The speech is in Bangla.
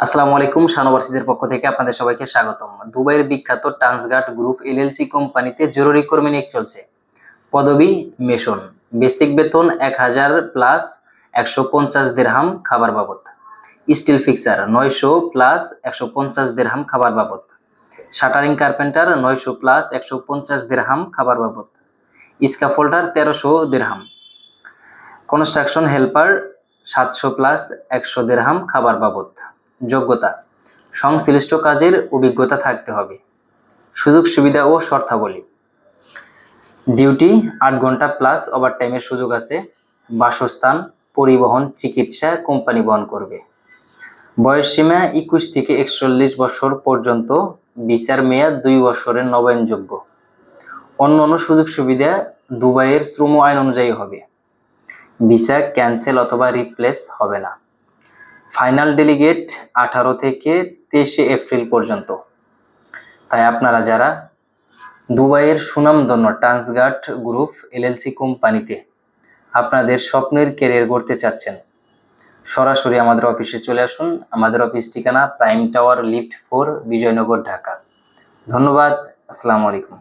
আসসালামু আলাইকুম, শানোভার্সিটির পক্ষ থেকে আপনাদের সবাইকে স্বাগতম। দুবাইয়ের বিখ্যাত ট্রান্সগার্ড গ্রুপ এলএলসি কোম্পানিতে জরুরি কর্মী নিয়োগ চলছে। পদবি মেশন। বেসিক বেতন 1000 প্লাস 150 দিরহাম খাবার বাবদ। স্টিল ফিক্সার 900 প্লাস 150 দিরহাম খাবার বাবদ। শাটারিং কার্পেন্টার 900 প্লাস 150 দিরহাম খাবার বাবদ। স্ক্যাফোল্ডার 1300 দিরহাম। কনস্ট্রাকশন হেল্পার 700 প্লাস 100 দিরহাম খাবার বাবদ। যোগ্যতা: সংশ্লিষ্ট কাজের অভিজ্ঞতা থাকতে হবে। সুযোগ সুবিধা ও শর্তাবলী: ডিউটি 8 ঘন্টা প্লাস ওভারটাইমের সুযোগ আছে। বাসস্থান, পরিবহন, চিকিৎসা কোম্পানি বহন করবে। বয়সসীমা 21 থেকে 41 বছর পর্যন্ত। ভিসার মেয়াদ 2 বছরের নবায়নযোগ্য। অন্যান্য সুযোগ সুবিধা দুবাইয়ের শ্রম আইন অনুযায়ী হবে। ভিসা ক্যান্সেল অথবা রিপ্লেস হবে না। ফাইনাল ডেলিগেট 18 থেকে 23 এপ্রিল পর্যন্ত। তাই আপনারা যারা দুবাইয়ের সুনামধন্য ট্রান্সগার্ড গ্রুপ এলএলসি কোম্পানিতে আপনাদের স্বপ্নের ক্যারিয়ার গড়তে চাচ্ছেন, সরাসরি আমাদের অফিসে চলে আসুন। আমাদের অফিস ঠিকানা prime tower, lift 4, Bijoynagar, Dhaka. ধন্যবাদ। আসসালামু আলাইকুম।